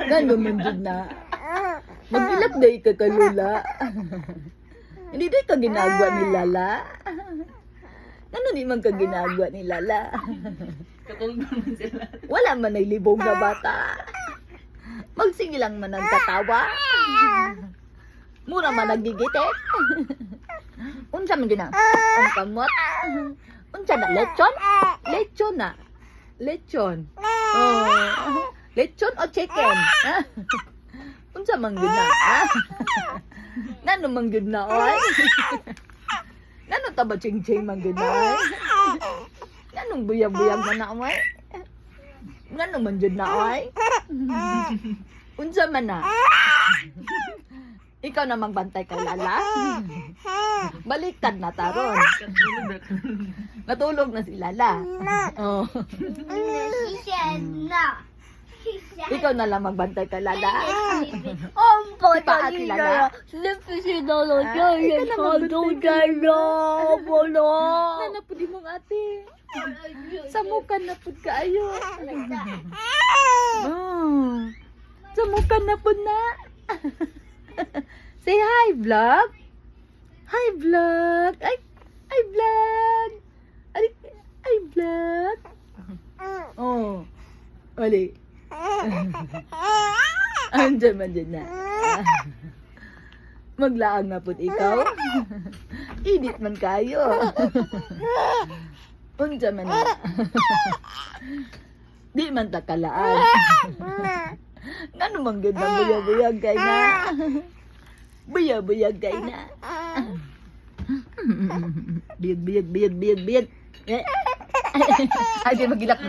Nga naman dyan na. Mag-ilak day ka kalula. Hindi day ka ginagawa ni Lala. Ano di man ka ginagawa ni Lala? Katulog naman sila. Wala man ay libong na bata. Magsige lang man ang katawa. Mura man nagdigitit. Unsa man yun na? Ang kamot? Unsa na? Lechon? Lechon na. Lechon. Oh. Lechon o chicken? Unsa man yun na? Nano man yun na, oy? Nano taba ching-ching man yun na, oy? Nanong buyag-buyag man na, oy? Nano man yun na, oy? Unsa man na? Ikaw na magbantay kay Lala? Baliktad na taron. Natulog na si Lala. Oh. Ikaw na lang magbantay kay Lala. Paat si Lala. Nanapod mong ate. Samukan na pud kaayo. Oh. Samukan na pud na. Say hi, vlog. Hi, vlog. Ay, vlog. Ay, vlog. Oh. Oli. Andiyan man din na. Maglaang na pud ikaw. Init man kayo. Unsa man na. Di man takalaan. Ngano man gud na buyag-buyag kay na. Buyag-buyag kay na. Biyag. Ay, di magilak.